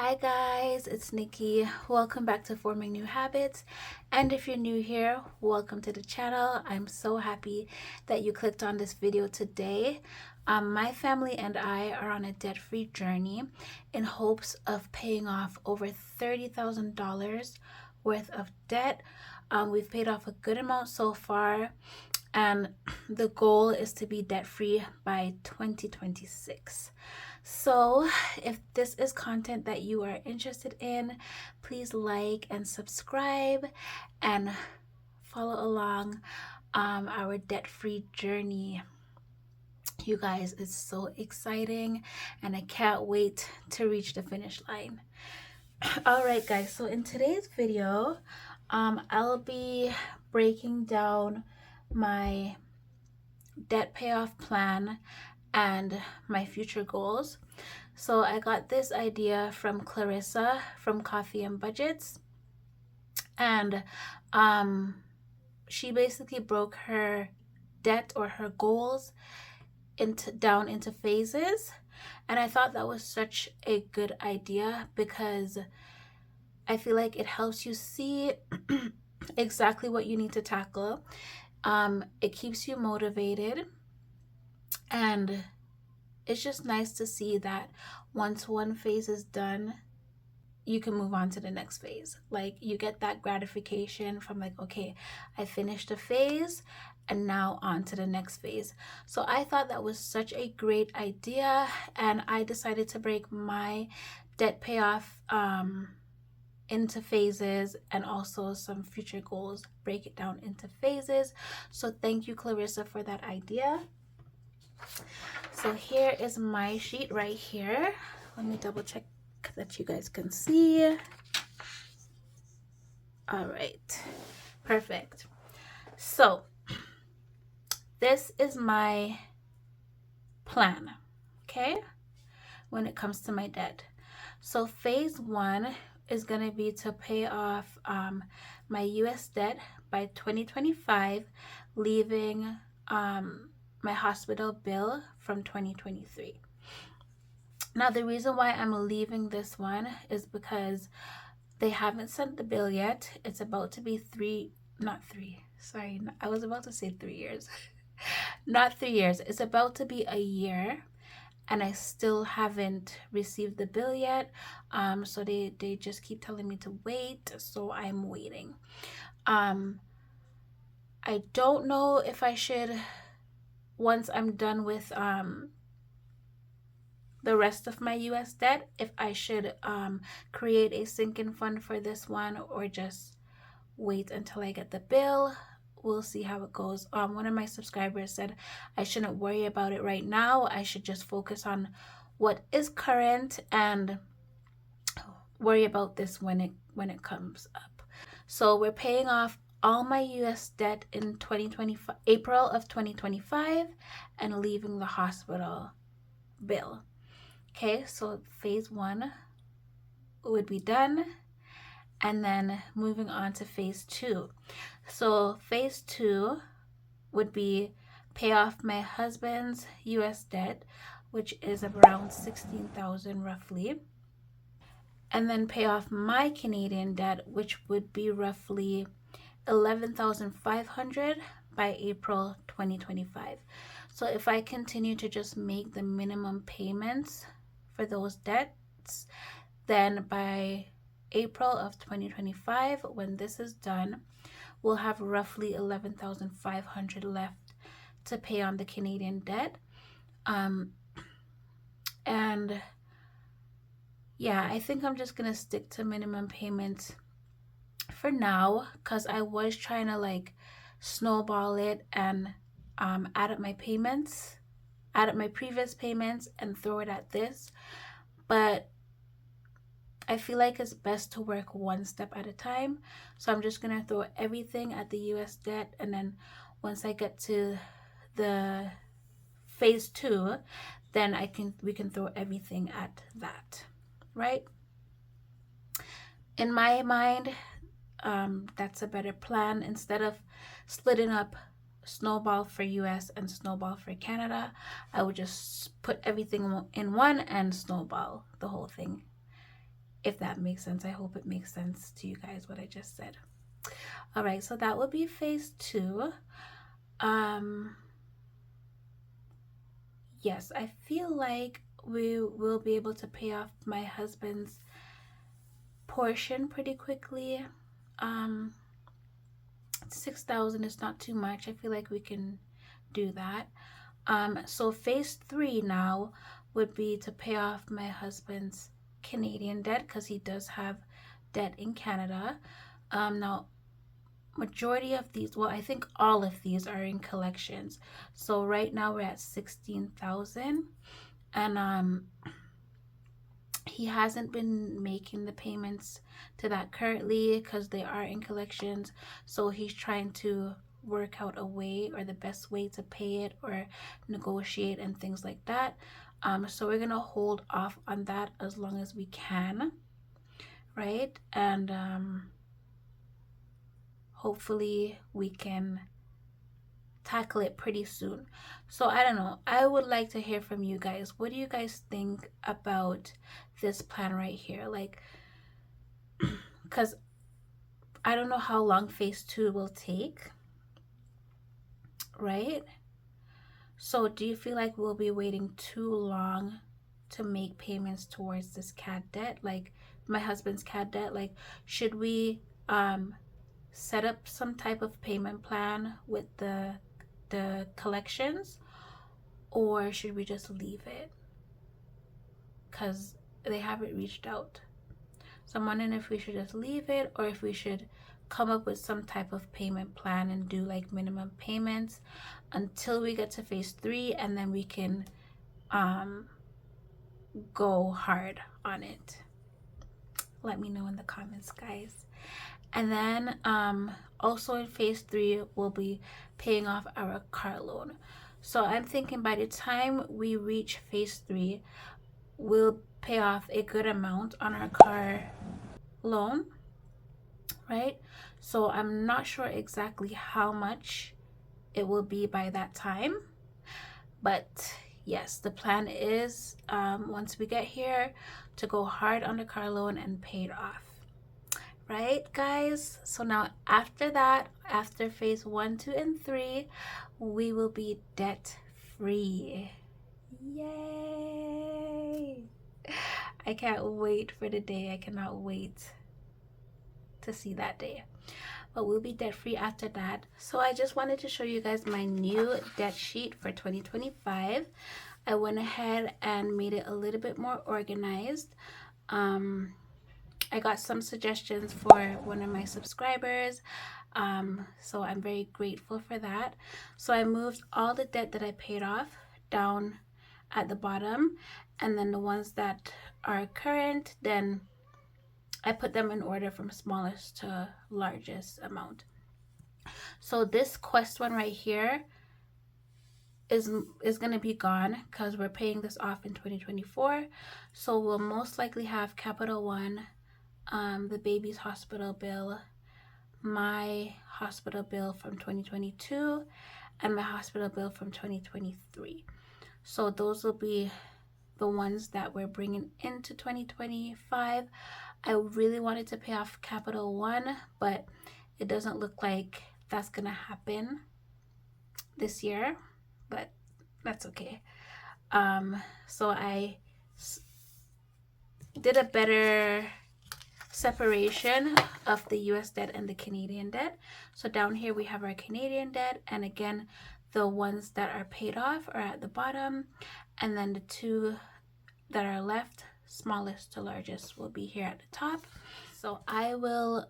Hi guys, it's Nikki. Welcome back to Forming New Habits. And if you're new here, welcome to the channel. I'm so happy that you clicked on this video today. My family and I are on a debt-free journey in hopes of paying off over $30,000 worth of debt. We've paid off a good amount so far, and the goal is to be debt-free by 2026. So if this is content that you are interested in, please like and subscribe and follow along our debt-free journey. You guys, it's so exciting and I can't wait to reach the finish line. All right guys, so in today's video I'll be breaking down my debt payoff plan and my future goals. So I got this idea from Clarissa from Coffee and Budgets, and she basically broke her debt or her goals down into phases, and I thought that was such a good idea because I feel like it helps you see exactly what you need to tackle. It keeps you motivated, and it's just nice to see that once one phase is done, you can move on to the next phase. Like, you get that gratification from like, okay, I finished a phase and now on to the next phase. So I thought that was such a great idea, and I decided to break my debt payoff into phases, and also some future goals, break it down into phases. So thank you, Clarissa, for that idea. So here is my sheet right here. Let me double check that you guys can see. All right, perfect. So this is my plan, okay, when it comes to my debt. So phase one is going to be to pay off my US debt by 2025, leaving my hospital bill from 2023. Now, the reason why I'm leaving this one is because they haven't sent the bill yet. It's about to be I was about to say 3 years. Not 3 years. It's about to be a year, and I still haven't received the bill yet. So they just keep telling me to wait, so I'm waiting. I don't know if I should, once I'm done with the rest of my US debt, if I should create a sinking fund for this one or just wait until I get the bill. We'll see how it goes. One of my subscribers said I shouldn't worry about it right now. I should just focus on what is current and worry about this when it comes up. So we're paying off all my US debt in 2025, April of 2025, and leaving the hospital bill. Okay, so phase one would be done, and then moving on to phase two. So phase two would be pay off my husband's US debt, which is around 16,000 roughly, and then pay off my Canadian debt, which would be roughly 11,500 by April 2025. So if I continue to just make the minimum payments for those debts, then by April of 2025, when this is done, we'll have roughly 11,500 left to pay on the Canadian debt. And yeah, I think I'm just gonna stick to minimum payments for now, because I was trying to like snowball it and add up my payments, add up my previous payments and throw it at this, but I feel like it's best to work one step at a time. So I'm just gonna throw everything at the US debt, and then once I get to the phase two, then we can throw everything at that, right? In my mind, that's a better plan. Instead of splitting up snowball for US and snowball for Canada, I would just put everything in one and snowball the whole thing if that makes sense. I hope it makes sense to you guys what I just said. All right, so that would be phase 2. Yes, I feel like we will be able to pay off my husband's portion pretty quickly. 6,000 is not too much. I feel like we can do that. So phase 3 now would be to pay off my husband's Canadian debt, because he does have debt in Canada. Now majority of these, well, I think all of these are in collections. So right now we're at 16,000, and he hasn't been making the payments to that currently because they are in collections. So he's trying to work out a way, or the best way to pay it or negotiate and things like that. So we're gonna hold off on that as long as we can, right? And hopefully we can tackle it pretty soon. So I don't know, I would like to hear from you guys. What do you guys think about this plan right here? Like, because I don't know how long phase 2 will take, right? So do you feel like we'll be waiting too long to make payments towards this CAD debt, like my husband's CAD debt? Like, should we set up some type of payment plan with the collections, or should we just leave it? Because they haven't reached out. So I'm wondering if we should just leave it, or if we should come up with some type of payment plan and do like minimum payments until we get to phase 3, and then we can go hard on it. Let me know in the comments, guys. And then also in phase 3 we'll be paying off our car loan. So I'm thinking by the time we reach phase 3, we'll pay off a good amount on our car loan, right? So I'm not sure exactly how much it will be by that time, but yes, the plan is once we get here to go hard on the car loan and pay it off, right, guys? So now after that, after phase 1, 2, and 3, we will be debt free. Yay! I can't wait for the day. I cannot wait to see that day. But we'll be debt free after that. So I just wanted to show you guys my new debt sheet for 2025. I went ahead and made it a little bit more organized. I got some suggestions for one of my subscribers, so I'm very grateful for that. So I moved all the debt that I paid off down at the bottom, and then the ones that are current, then I put them in order from smallest to largest amount. So this Quest one right here is going to be gone because we're paying this off in 2024. So we'll most likely have Capital One, the baby's hospital bill, my hospital bill from 2022, and my hospital bill from 2023. So those will be the ones that we're bringing into 2025. I really wanted to pay off Capital One, but it doesn't look like that's gonna happen this year, but that's okay. So I did a better separation of the US debt and the Canadian debt. So down here we have our Canadian debt, and again, the ones that are paid off are at the bottom, and then the two that are left, smallest to largest, will be here at the top. So I will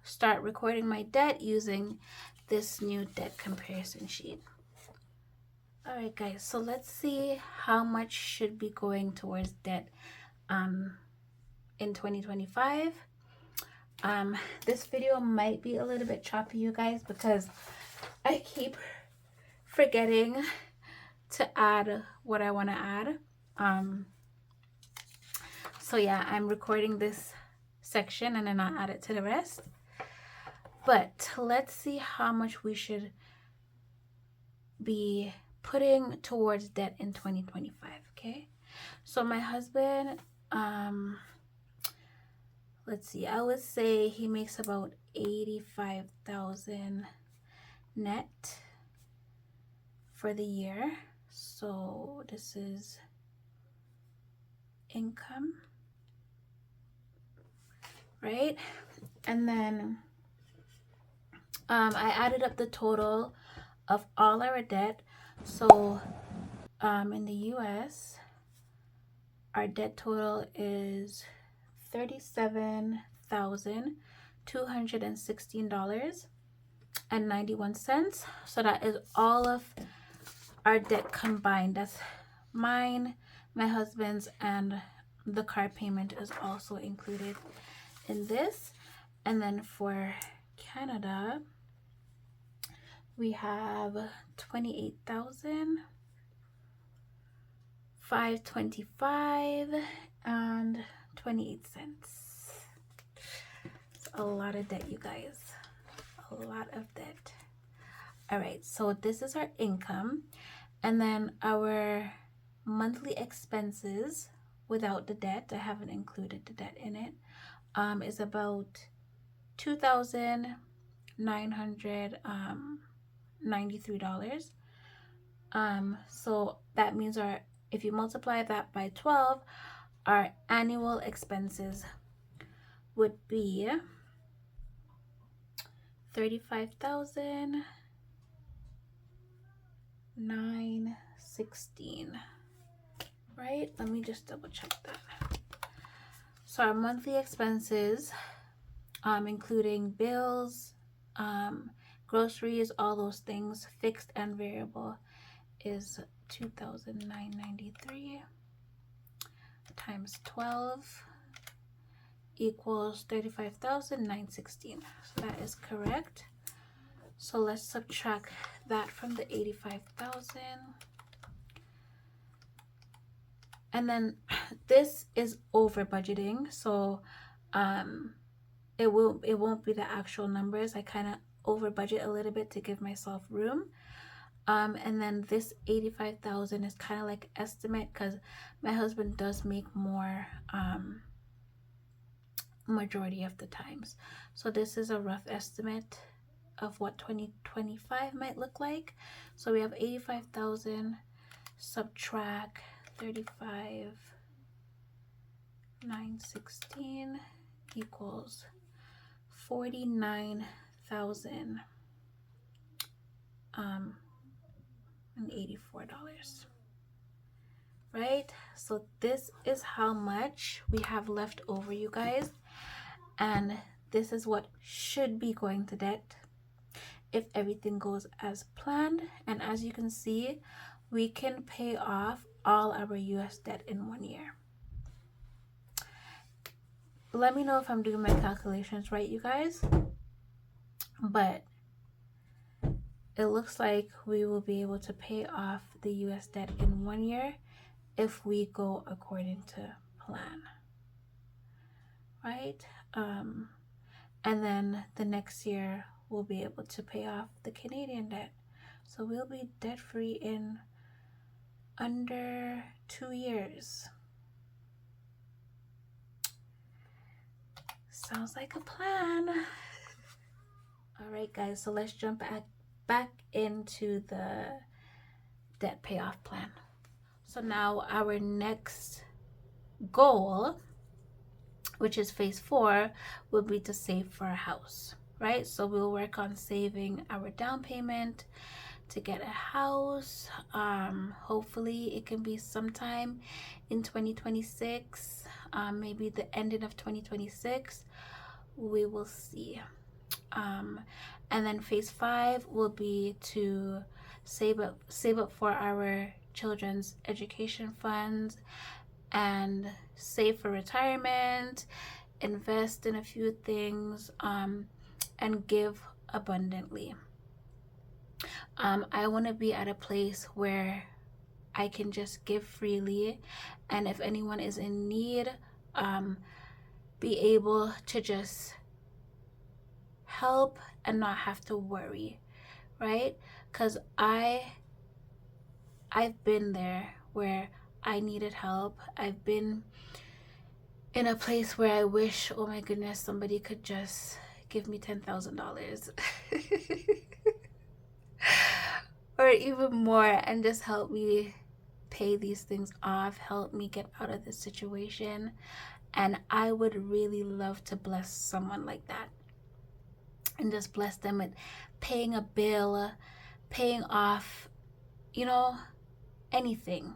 start recording my debt using this new debt comparison sheet. All right, guys, so let's see how much should be going towards debt in 2025. This video might be a little bit choppy, you guys, because I keep forgetting to add what I want to add. So yeah, I'm recording this section and then I'll add it to the rest. But let's see how much we should be putting towards debt in 2025. Okay, so my husband let's see, I would say he makes about 85,000 net for the year. So this is income, right? And then I added up the total of all our debt. So in the US, our debt total is $37,216.91. So that is all of our debt combined. That's mine, my husband's, and the car payment is also included in this. And then for Canada, we have 28,525 and 28 cents. It's a lot of debt, you guys. A lot of debt. All right, so this is our income, and then our monthly expenses without the debt, I haven't included the debt in it, is about $2,993. So that means if you multiply that by 12, our annual expenses would be 35,916, right? Let me just double check that. So our monthly expenses, including bills, groceries, all those things, fixed and variable, is 2,993 times 12 equals 35,916. So that is correct. So let's subtract that from the 85,000. And then this is over budgeting. So it won't be the actual numbers. I kind of over budget a little bit to give myself room. And then this 85,000 is kind of like estimate because my husband does make more majority of the times. So this is a rough estimate of what 2025 might look like. So we have 85,000 subtract 35,916 equals 49,000 and $84, right? So this is how much we have left over, you guys, and this is what should be going to debt if everything goes as planned. And as you can see, we can pay off all our US debt in 1 year. Let me know if I'm doing my calculations right, you guys, but it looks like we will be able to pay off the US debt in 1 year if we go according to plan, right? And then the next year we'll be able to pay off the Canadian debt. So we'll be debt free in under 2 years. Sounds like a plan. All right, guys, so let's jump back into the debt payoff plan. So now our next goal, which is phase 4, will be to save for a house, right? So we'll work on saving our down payment to get a house. Hopefully it can be sometime in 2026, maybe the ending of 2026. We will see. And then phase 5 will be to save up for our children's education funds and save for retirement, invest in a few things, and give abundantly. I want to be at a place where I can just give freely, and if anyone is in need, be able to just help and not have to worry, right? Because I've been there where I needed help. I've been in a place where I wish, oh my goodness, somebody could just give me $10,000 or even more and just help me pay these things off, help me get out of this situation. And I would really love to bless someone like that and just bless them with paying a bill, paying off, you know, anything,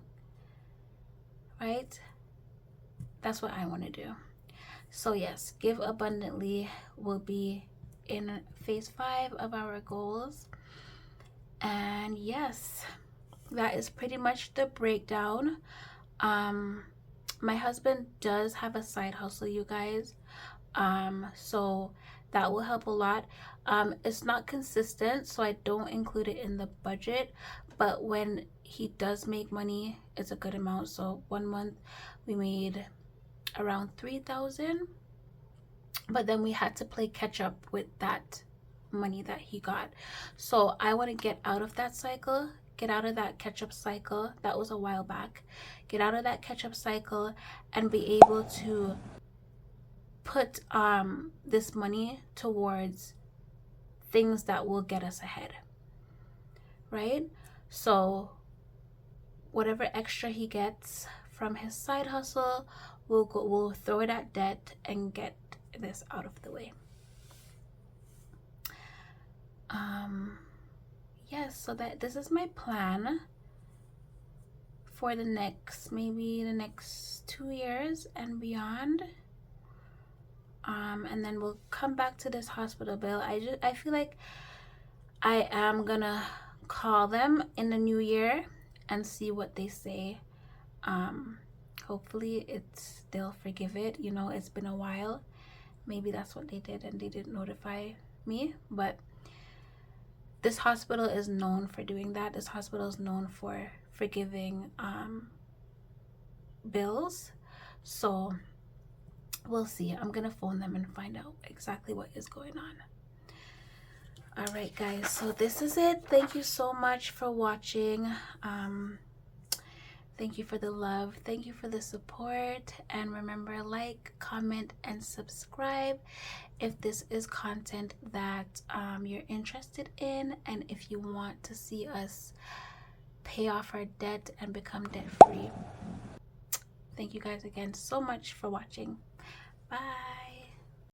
right? That's what I want to do. So yes, give abundantly will be in phase 5 of our goals. And yes, that is pretty much the breakdown. My husband does have a side hustle, you guys. So that will help a lot. It's not consistent, so I don't include it in the budget, but when he does make money, it's a good amount. So 1 month we made around 3,000, but then we had to play catch up with that money that he got. So I want to get out of that cycle, get out of that catch up cycle. That was a while back. Get out of that catch up cycle and be able to put this money towards things that will get us ahead, right? So whatever extra he gets from his side hustle, we'll throw it at debt and get this out of the way. Yes, so that this is my plan for the next, maybe the next 2 years and beyond. And then we'll come back to this hospital bill. I feel like I am gonna call them in the new year and see what they say. Hopefully they'll forgive it. You know, it's been a while. Maybe that's what they did and they didn't notify me. But this hospital is known for doing that. This hospital is known for forgiving bills. So we'll see. I'm gonna phone them and find out exactly what is going on. All right, guys, so this is it. Thank you so much for watching. Thank you for the love. Thank you for the support. And remember, like, comment, and subscribe if this is content that you're interested in, and if you want to see us pay off our debt and become debt-free. Thank you guys again so much for watching. Bye.